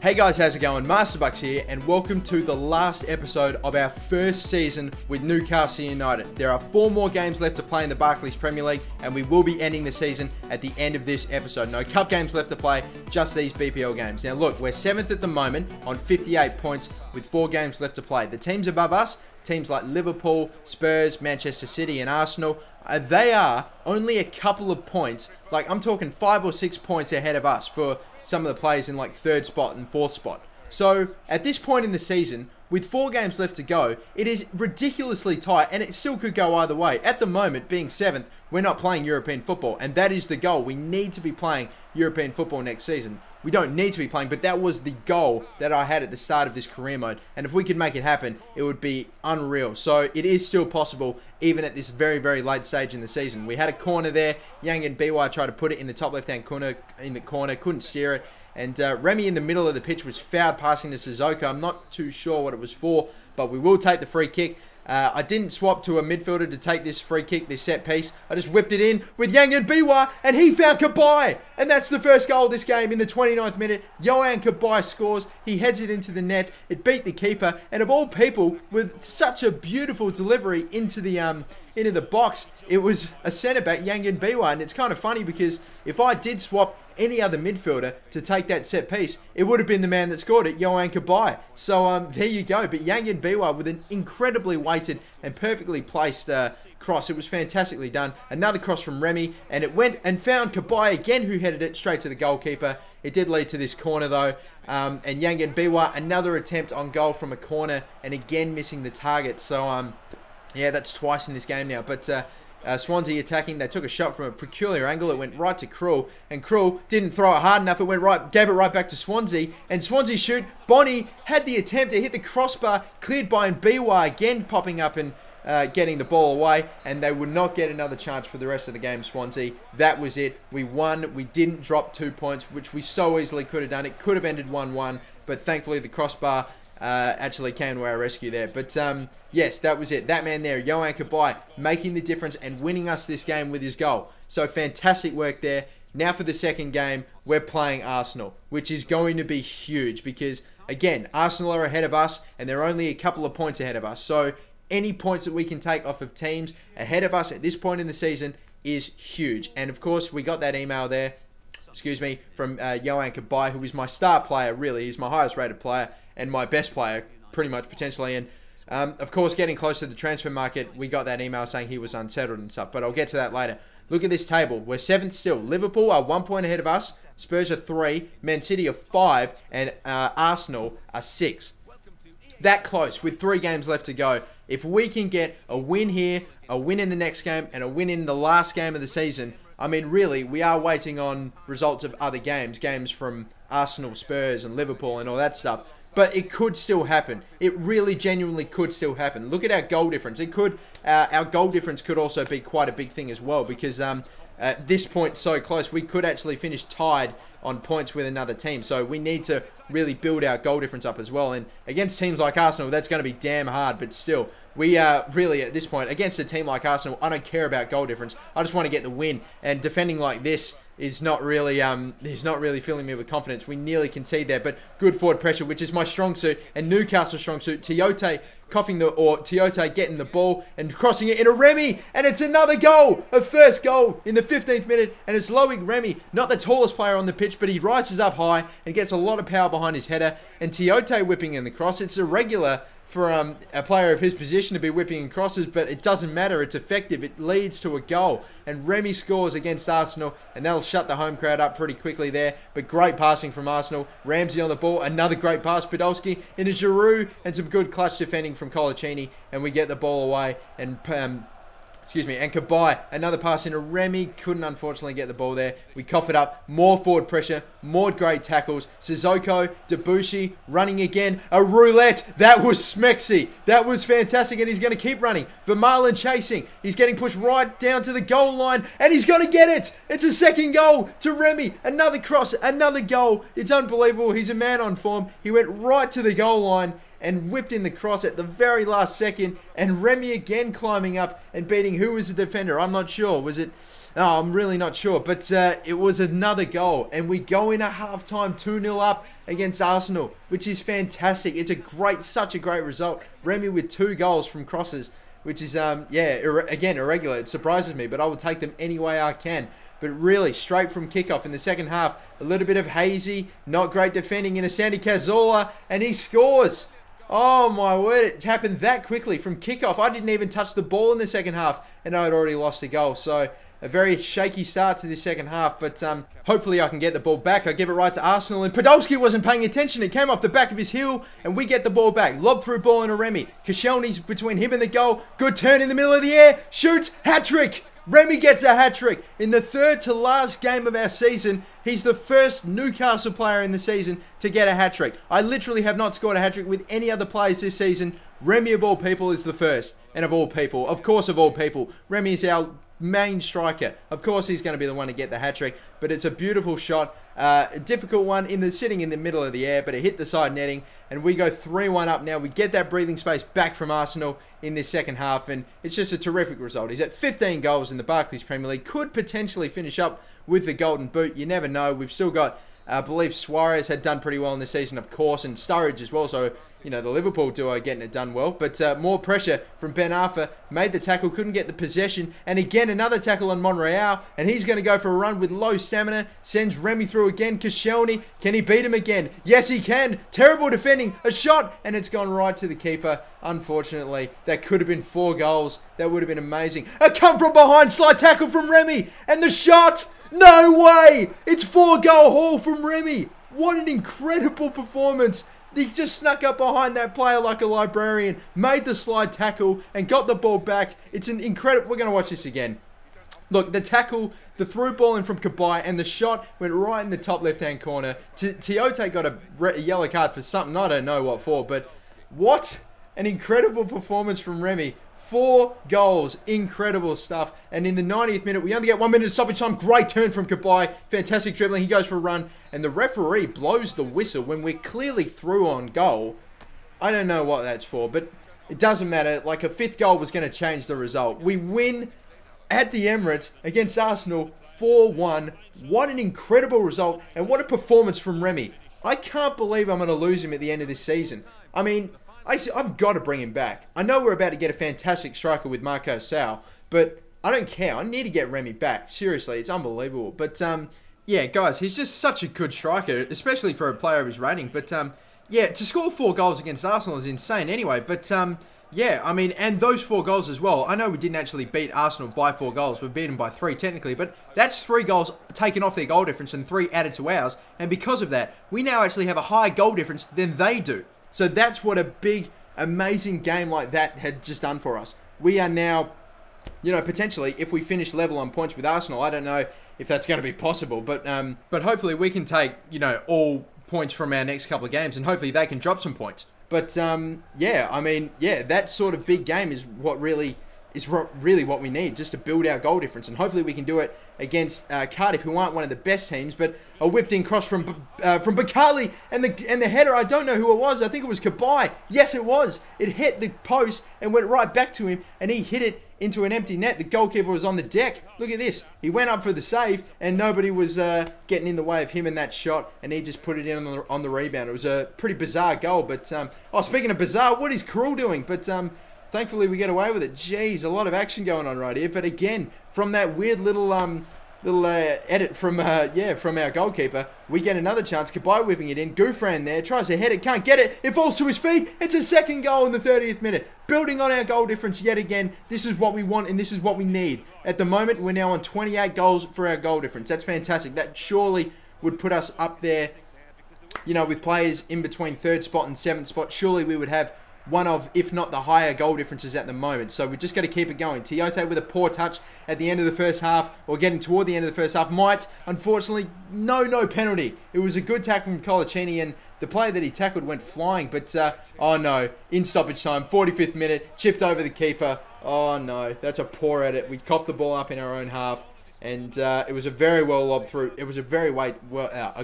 Hey guys, how's it going? Masterbucks here, and welcome to the last episode of our first season with Newcastle United. There are 4 more games left to play in the Barclays Premier League, and we will be ending the season at the end of this episode. No cup games left to play, just these BPL games. Now look, we're 7th at the moment on 58 points with 4 games left to play. The teams above us, teams like Liverpool, Spurs, Manchester City and Arsenal, they are only a couple of points, like I'm talking 5 or 6 points ahead of us for some of the players in like 3rd spot and 4th spot. So at this point in the season, with 4 games left to go, it is ridiculously tight and it still could go either way. At the moment, being 7th, we're not playing European football, and that is the goal. We need to be playing European football next season. We don't need to be playing, but that was the goal that I had at the start of this career mode, and if we could make it happen, it would be unreal. So it is still possible, even at this very, very late stage in the season. We had a corner there. Yang and BY tried to put it in the top left-hand corner, couldn't steer it. And Remy in the middle of the pitch was fouled passing to Sissoko. I'm not too sure what it was for, but we will take the free kick. I didn't swap to a midfielder to take this free kick, this set piece. I just whipped it in with Yang and Biwa, and he found Cabaye. And that's the first goal of this game in the 29th minute. Yohan Cabaye scores. He heads it into the net. It beat the keeper. And of all people, with such a beautiful delivery into the box, it was a centre-back, Yang and Biwa. And it's kind of funny because if I did swap any other midfielder to take that set piece, it would have been the man that scored it, Yohan Cabaye. So there you go. But Yang and Biwa with an incredibly weighted and perfectly placed cross. It was fantastically done. Another cross from Remy, and it went and found Cabaye again, who headed it straight to the goalkeeper. It did lead to this corner though. And Yang and Biwa, another attempt on goal from a corner, and again missing the target. So yeah, that's twice in this game now. But Swansea attacking, they took a shot from a peculiar angle. It went right to Krul, and Krul didn't throw it hard enough. It went right, gave it right back to Swansea, and Swansea shoot. Bonnie had the attempt to hit the crossbar, cleared by BY again, popping up and getting the ball away, and they would not get another chance for the rest of the game, Swansea. That was it. We won. We didn't drop 2 points, which we so easily could have done. It could have ended 1-1, but thankfully the crossbar actually came to our rescue there. But yes, that was it. That man there, Yohan Cabaye, making the difference and winning us this game with his goal. So fantastic work there. Now for the second game, we're playing Arsenal, which is going to be huge because, again, Arsenal are ahead of us and they're only a couple of points ahead of us. So any points that we can take off of teams ahead of us at this point in the season is huge. And of course, we got that email there, from Yohan Cabaye, who is my star player, really. He's my highest rated player and my best player, pretty much, potentially. And of course, getting close to the transfer market, we got that email saying he was unsettled and stuff, but I'll get to that later. Look at this table. We're 7th still. Liverpool are 1 point ahead of us. Spurs are 3. Man City are 5. And Arsenal are 6. That close with 3 games left to go. If we can get a win here, a win in the next game, and a win in the last game of the season, I mean, really, we are waiting on results of other games. Games from Arsenal, Spurs, and Liverpool and all that stuff. But it could still happen. It really genuinely could still happen. Look at our goal difference. It could, our goal difference could also be quite a big thing as well, because at this point so close, we could actually finish tied on points with another team. So we need to really build our goal difference up as well. And against teams like Arsenal, that's going to be damn hard. But still, we are really at this point, against a team like Arsenal, I don't care about goal difference. I just want to get the win. And defending like this is not really filling me with confidence. We nearly concede there, but good forward pressure, which is my strong suit, and Newcastle's strong suit. Tiote getting the ball and crossing it in a Remy, and it's another goal, a first goal in the 15th minute, and it's Loic Remy, not the tallest player on the pitch, but he rises up high and gets a lot of power behind his header, and Tiote whipping in the cross. It's irregular for a player of his position to be whipping in crosses, but it doesn't matter. It's effective. It leads to a goal. And Remy scores against Arsenal, and that'll shut the home crowd up pretty quickly there. But great passing from Arsenal. Ramsey on the ball. Another great pass. Podolski into Giroud, and some good clutch defending from Colaccini, and we get the ball away. And and Cabaye, another pass into Remy, couldn't unfortunately get the ball there. We cough it up, more forward pressure, more great tackles. Sissoko, Debussy, running again, a roulette. That was Smexy. That was fantastic, and he's going to keep running. Vermaelen chasing. He's getting pushed right down to the goal line, and he's going to get it. It's a second goal to Remy. Another cross, another goal. It's unbelievable. He's a man on form. He went right to the goal line and whipped in the cross at the very last second, and Remy again climbing up and beating, who was the defender? I'm not sure. Was it No, I'm really not sure, but it was another goal, and we go in at halftime 2-0 up against Arsenal, which is fantastic. It's such a great result. Remy with 2 goals from crosses, which is, again, irregular. It surprises me, but I will take them any way I can. But really, straight from kickoff in the second half, a little bit of hazy, not great defending into Sandy Cazorla, and he scores. Oh my word, it happened that quickly from kickoff. I didn't even touch the ball in the second half, and I had already lost a goal. So a very shaky start to this second half, but hopefully I can get the ball back. I give it right to Arsenal, and Podolski wasn't paying attention. It came off the back of his heel, and we get the ball back. Lob through ball into Remy. Koscielny's between him and the goal. Good turn in the middle of the air. Shoots. Hat-trick. Remy gets a hat-trick. In the third to last game of our season, he's the first Newcastle player in the season to get a hat-trick. I literally have not scored a hat-trick with any other players this season. Remy, of all people, is the first. And of all people, of course of all people, Remy is our main striker. Of course he's going to be the one to get the hat-trick, but it's a beautiful shot. A difficult one sitting in the middle of the air, but it hit the side netting, and we go 3-1 up now. We get that breathing space back from Arsenal in this second half, and it's just a terrific result. He's at 15 goals in the Barclays Premier League. Could potentially finish up with the Golden Boot. You never know. We've still got, I believe Suarez had done pretty well in this season, of course, and Sturridge as well, so you know, the Liverpool duo are getting it done well. But more pressure from Ben Arfa. Made the tackle, couldn't get the possession. And again, another tackle on Monreal. And he's going to go for a run with low stamina. Sends Remy through again. Koscielny, can he beat him again? Yes, he can. Terrible defending. A shot. And it's gone right to the keeper. Unfortunately, that could have been 4 goals. That would have been amazing. A come from behind slide tackle from Remy. And the shot. No way. It's 4-goal haul from Remy. What an incredible performance. He just snuck up behind that player like a librarian, made the slide tackle, and got the ball back. It's an incredible... We're going to watch this again. Look, the tackle, the through ball in from Cabaye, and the shot went right in the top left-hand corner. Tiote got a yellow card for something, I don't know what for, but what an incredible performance from Remy. 4 goals, incredible stuff. And in the 90th minute, we only get 1 minute of stoppage time. Great turn from Cabaye, fantastic dribbling. He goes for a run, and the referee blows the whistle when we're clearly through on goal. I don't know what that's for, but it doesn't matter. Like, a 5th goal was going to change the result. We win at the Emirates against Arsenal 4-1. What an incredible result, and what a performance from Remy. I can't believe I'm going to lose him at the end of this season. I mean, I've got to bring him back. I know we're about to get a fantastic striker with Marco Sal, but I don't care. I need to get Remy back. Seriously, it's unbelievable. But, yeah, guys, he's just such a good striker, especially for a player of his rating. But, yeah, to score 4 goals against Arsenal is insane anyway. But, yeah, I mean, and those 4 goals as well. I know we didn't actually beat Arsenal by 4 goals. We beat them by 3 technically, but that's 3 goals taken off their goal difference and 3 added to ours. And because of that, we now actually have a higher goal difference than they do. So that's what a big, amazing game like that had just done for us. We are now, you know, potentially, if we finish level on points with Arsenal, I don't know if that's going to be possible, but hopefully we can take, you know, all points from our next couple of games, and hopefully they can drop some points. But yeah, I mean, yeah, that sort of big game is what really what we need, just to build our goal difference, and hopefully we can do it against Cardiff, who aren't one of the best teams. But a whipped in cross from Bakali, and the header, I don't know who it was. I think it was Cabaye. Yes, it was. It hit the post and went right back to him, and he hit it into an empty net. The goalkeeper was on the deck. Look at this. He went up for the save, and nobody was getting in the way of him in that shot, and he just put it in on the rebound. It was a pretty bizarre goal. But oh, speaking of bizarre, what is Krul doing? But thankfully, we get away with it. Jeez, a lot of action going on right here. But again, from that weird little edit from our goalkeeper, we get another chance. Cabaye whipping it in. Gouffran there, tries to head it, can't get it. It falls to his feet. It's a 2nd goal in the 30th minute. Building on our goal difference yet again. This is what we want, and this is what we need. At the moment, we're now on 28 goals for our goal difference. That's fantastic. That surely would put us up there, you know, with players in between 3rd spot and 7th spot. Surely we would have one of, if not the higher goal differences at the moment. So we just got to keep it going. Tiote with a poor touch at the end of the first half, or getting toward the end of the first half. Might, unfortunately, no penalty. It was a good tackle from Colaccini, and the player that he tackled went flying. But, oh no, in stoppage time, 45th minute, chipped over the keeper. Oh no, that's a poor edit. We coughed the ball up in our own half. And it was a very well lobbed through. It was a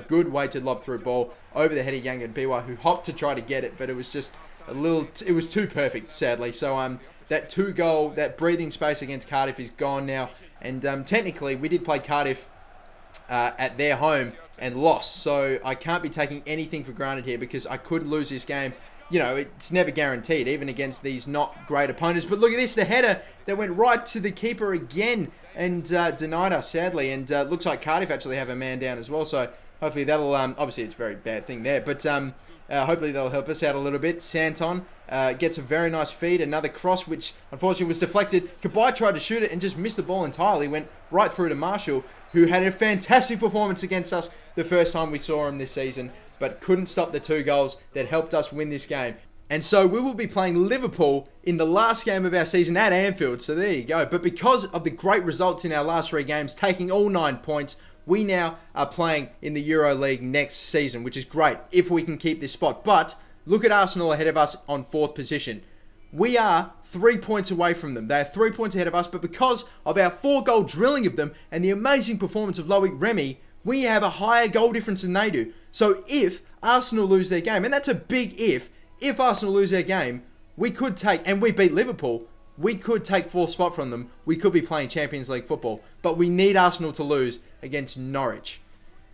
good weighted lob through ball over the head of Yang and Biwa, who hopped to try to get it, but it was just it was too perfect, sadly. So that 2-goal, that breathing space against Cardiff is gone now, And technically, we did play Cardiff at their home and lost. So I can't be taking anything for granted here because I could lose this game. You know, it's never guaranteed, even against these not great opponents. But look at this, the header that went right to the keeper again and denied us, sadly. And looks like Cardiff actually have a man down as well. So hopefully that'll, obviously it's a very bad thing there, but hopefully they'll help us out a little bit. Santon gets a very nice feed, another cross, which unfortunately was deflected. Cabaye tried to shoot it and just missed the ball entirely, went right through to Marshall, who had a fantastic performance against us the first time we saw him this season, but couldn't stop the 2 goals that helped us win this game. And so we will be playing Liverpool in the last game of our season at Anfield, so there you go. But because of the great results in our last 3 games, taking all 9 points, we now are playing in the Euro League next season, which is great if we can keep this spot. But look at Arsenal ahead of us on 4th position. We are 3 points away from them. They are 3 points ahead of us, but because of our 4-goal drilling of them and the amazing performance of Loic Remy, we have a higher goal difference than they do. So if Arsenal lose their game, and that's a big if Arsenal lose their game, we could take, and we beat Liverpool, we could take 4th spot from them. We could be playing Champions League football. But we need Arsenal to lose against Norwich.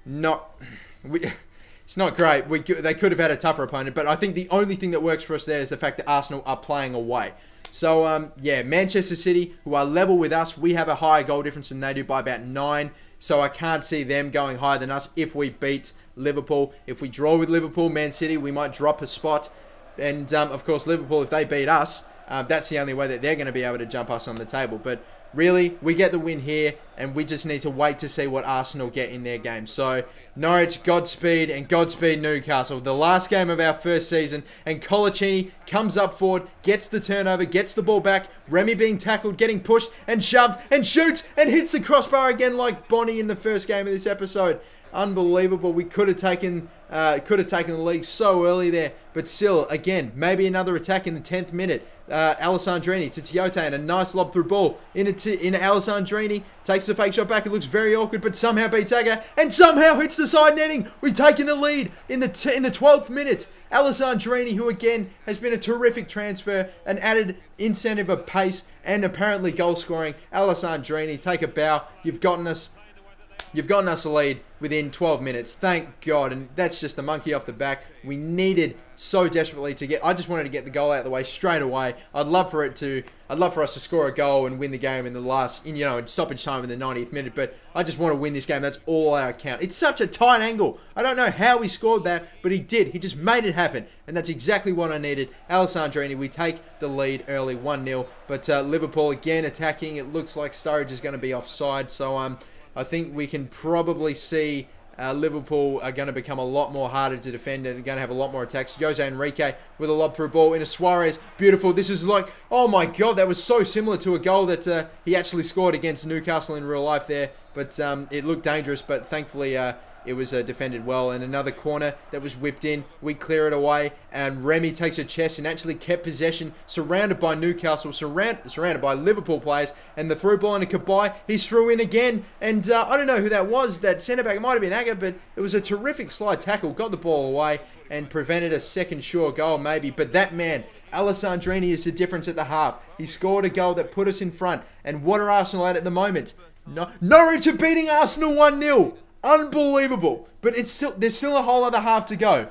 It's not great. They could have had a tougher opponent, but I think the only thing that works for us there is the fact that Arsenal are playing away. So, yeah, Manchester City, who are level with us, we have a higher goal difference than they do by about 9. So I can't see them going higher than us if we beat Liverpool. If we draw with Liverpool, Man City, we might drop a spot. And, of course, Liverpool, if they beat us, that's the only way that they're going to be able to jump us on the table. But really, we get the win here, and we just need to wait to see what Arsenal get in their game. So, Norwich, Godspeed, and Godspeed Newcastle. The last game of our first season, and Colaccini comes up forward, gets the turnover, gets the ball back. Remy being tackled, getting pushed, and shoved, and shoots, and hits the crossbar again like Bonnie in the first game of this episode. Unbelievable. We could have taken the league so early there, but still, again, maybe another attack in the 10th minute. Alessandrini to Tiote and a nice lob through ball into Alessandrini, takes the fake shot back. It looks very awkward, but somehow beats Aga and somehow hits the side netting. We've taken the lead in the 12th minute. Alessandrini, who again has been a terrific transfer, an added incentive of pace and apparently goal scoring. Alessandrini, take a bow. You've gotten us a lead within 12 minutes. Thank God. And that's just the monkey off the back. We needed so desperately to get... I just wanted to get the goal out of the way straight away. I'd love for us to score a goal and win the game in the last, in stoppage time in the 90th minute. But I just want to win this game. That's all I count. It's such a tight angle. I don't know how he scored that, but he did. He just made it happen. And that's exactly what I needed. Alessandrini, we take the lead early, 1-0. But Liverpool again attacking. It looks like Sturridge is going to be offside. So I think we can probably see Liverpool are going to become a lot more harder to defend and are going to have a lot more attacks. Jose Enrique with a lob through ball into Suarez. Beautiful. This is like, oh my God, that was so similar to a goal that he actually scored against Newcastle in real life there. But it looked dangerous, but thankfully it was defended well. And another corner that was whipped in. We clear it away. And Remy takes a chest and actually kept possession. Surrounded by Newcastle. Surrounded by Liverpool players. And the through ball into Cabaye. He's through in again. And I don't know who that was. That centre-back. It might have been Aga. But it was a terrific slide tackle. Got the ball away. And prevented a second sure goal maybe. But that man, Alessandrini, is the difference at the half. He scored a goal that put us in front. And what are Arsenal at the moment? Norwich are beating Arsenal 1-0. Unbelievable. But there's still a whole other half to go.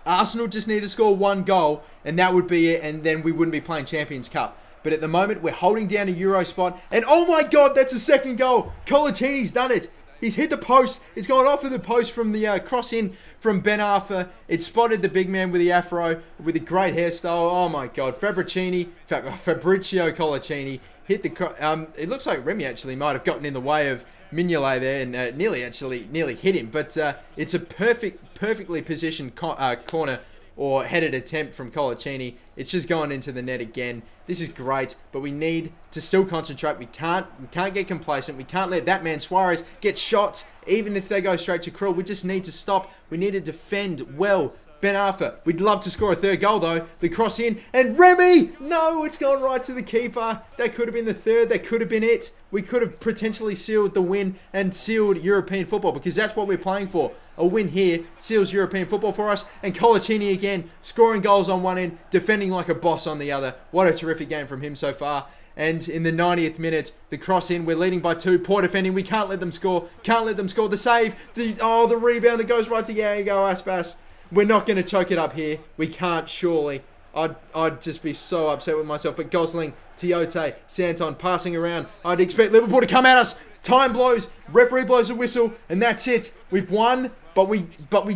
Arsenal just need to score 1 goal, and that would be it, and then we wouldn't be playing Champions Cup. But at the moment, we're holding down a Euro spot, and oh my God, that's a second goal. Colaccini's done it. He's hit the post. It's gone off of the post from the cross in from Ben Arfa. It spotted the big man with the afro, with a great hairstyle. Oh my God. Fabrizio Colaccini hit the... it looks like Remy actually might have gotten in the way of Mignolet there and nearly hit him. But it's a perfectly positioned corner or headed attempt from Colaccini. It's just going into the net again. This is great, but we need to still concentrate. We can't get complacent. We can't let that man Suarez get shots, even if they go straight to Krul. We just need to stop. We need to defend well. Ben Arfa, we'd love to score a 3rd goal though. The cross in, and Remy! No, it's gone right to the keeper. That could have been the 3rd. That could have been it. We could have potentially sealed the win and sealed European football, because that's what we're playing for. A win here seals European football for us. And Colaccini again, scoring goals on one end, defending like a boss on the other. What a terrific game from him so far. And in the 90th minute, the cross in, we're leading by 2. Poor defending, we can't let them score. Can't let them score. The save, the rebound, it goes right to Iago Aspas. We're not going to choke it up here. We can't, surely. I'd just be so upset with myself. But Gosling, Tiote, Santon passing around. I'd expect Liverpool to come at us. Time blows, referee blows a whistle, and that's it. We've won, but we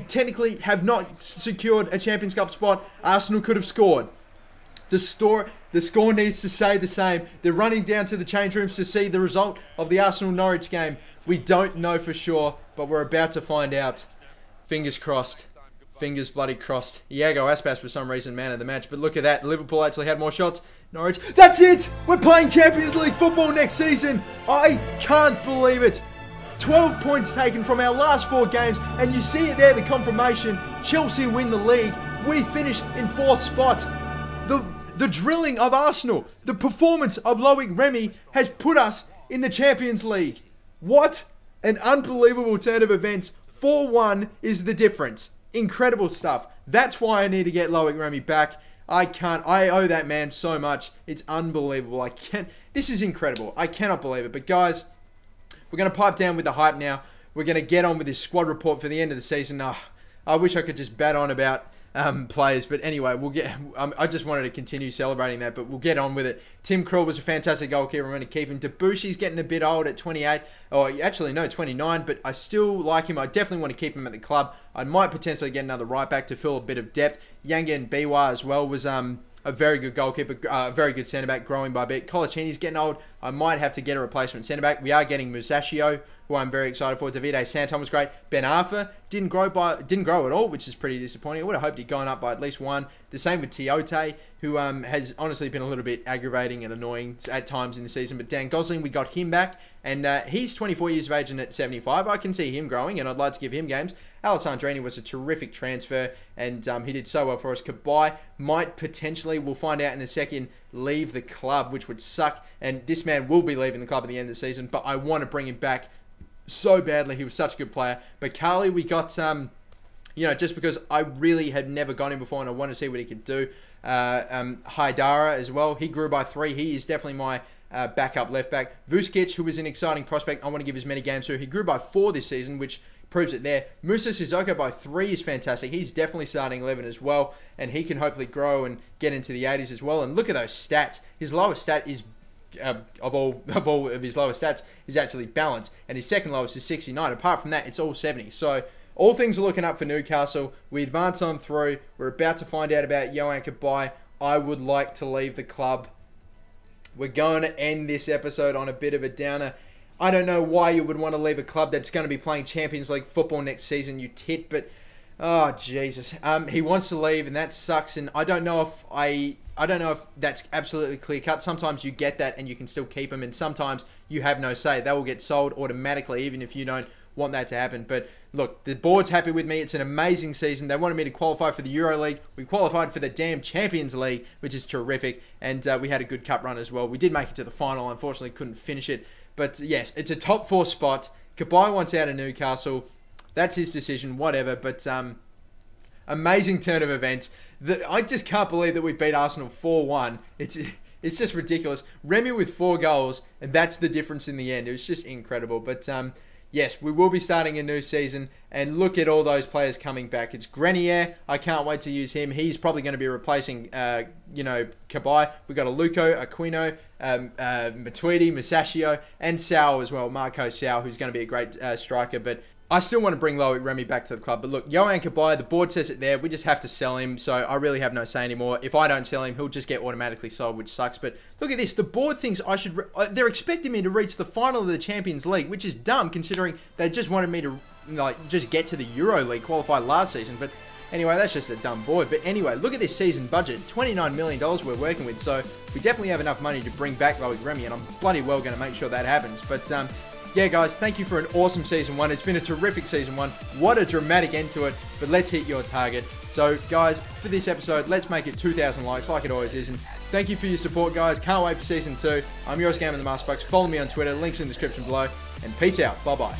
technically have not secured a Champions Cup spot. Arsenal could have scored. The score needs to say the same. They're running down to the change rooms to see the result of the Arsenal-Norwich game. We don't know for sure, but we're about to find out. Fingers crossed. Fingers bloody crossed. Iago Aspas, for some reason, man of the match. But look at that. Liverpool actually had more shots. Norwich. That's it! We're playing Champions League football next season. I can't believe it. 12 points taken from our last 4 games. And you see it there, the confirmation. Chelsea win the league. We finish in 4th spot. The drilling of Arsenal, the performance of Loic Remy has put us in the Champions League. What an unbelievable turn of events. 4-1 is the difference. Incredible stuff. That's why I need to get Loic Remy back. I owe that man so much. It's unbelievable. This is incredible. I cannot believe it. But guys, we're going to pipe down with the hype now. We're going to get on with this squad report for the end of the season. I wish I could just bat on about players, but anyway, we'll get. I just wanted to continue celebrating that, but we'll get on with it. Tim Krul was a fantastic goalkeeper. I'm going to keep him. Debushi's getting a bit old at 28. Oh, actually, no, 29, but I still like him. I definitely want to keep him at the club. I might potentially get another right back to fill a bit of depth. Yangen Biwa as well was a very good goalkeeper, a very good centre back, growing by a bit. Colaccini's getting old. I might have to get a replacement centre back. We are getting Musacchio, who I'm very excited for. Davide Santon was great. Ben Arfa didn't grow at all, which is pretty disappointing. I would have hoped he'd gone up by at least 1. The same with Tiote, who has honestly been a little bit aggravating and annoying at times in the season. But Dan Gosling, we got him back, and he's 24 years of age and at 75. I can see him growing, and I'd like to give him games. Alessandrini was a terrific transfer, and he did so well for us. Cabaye might potentially, we'll find out in a second, leave the club, which would suck. And this man will be leaving the club at the end of the season, but I want to bring him back so badly. He was such a good player. But Carly, we got, just because I really had never got him before and I wanted to see what he could do. Haidara as well. He grew by 3. He is definitely my backup left back. Vuskic, who was an exciting prospect, I want to give as many games to. He grew by 4 this season, which proves it there. Musa Sissoko by 3 is fantastic. He's definitely starting 11 as well, and he can hopefully grow and get into the 80s as well. And look at those stats. His lowest stat is of all of his lowest stats is actually balance, and his second lowest is 69. Apart from that, it's all 70. So all things are looking up for Newcastle. We advance on through. We're about to find out about Yohan Cabaye. I would like to leave the club. We're going to end this episode on a bit of a downer. I don't know why you would want to leave a club that's going to be playing Champions League football next season, you tit, but oh Jesus. He wants to leave, and that sucks, and I don't know if that's absolutely clear cut. Sometimes you get that and you can still keep them, and sometimes you have no say. They will get sold automatically even if you don't want that to happen. But look, the board's happy with me. It's an amazing season. They wanted me to qualify for the Euro League. We qualified for the damn Champions League, which is terrific, and we had a good cup run as well. We did make it to the final. Unfortunately, couldn't finish it. But yes, it's a top 4 spot. Cabaye wants out of Newcastle. That's his decision, whatever. But amazing turn of events. I just can't believe that we beat Arsenal 4-1. It's just ridiculous. Remy with 4 goals, and that's the difference in the end. It was just incredible. But yes, we will be starting a new season, and look at all those players coming back. It's Grenier. I can't wait to use him. He's probably going to be replacing, Cabaye. We've got Aluko, Aquino, Matuidi, Musacchio, and Sau as well. Marco Sau, who's going to be a great striker, but I still want to bring Loic Remy back to the club. But look, Yohan Cabaye, the board says it there. We just have to sell him, so I really have no say anymore. If I don't sell him, he'll just get automatically sold, which sucks. But look at this. The board thinks I should... they're expecting me to reach the final of the Champions League, which is dumb considering they just wanted me to just get to the Euro League, qualify last season. But anyway, that's just a dumb board. But anyway, look at this season budget. $29 million we're working with, so we definitely have enough money to bring back Loic Remy, and I'm bloody well going to make sure that happens. But yeah, guys, thank you for an awesome Season 1. It's been a terrific Season 1. What a dramatic end to it, but let's hit your target. So, guys, for this episode, let's make it 2,000 likes like it always is. And thank you for your support, guys. Can't wait for Season 2. I'm yours, Gamer the Masterbucks. Follow me on Twitter. Links in the description below. And peace out. Bye-bye.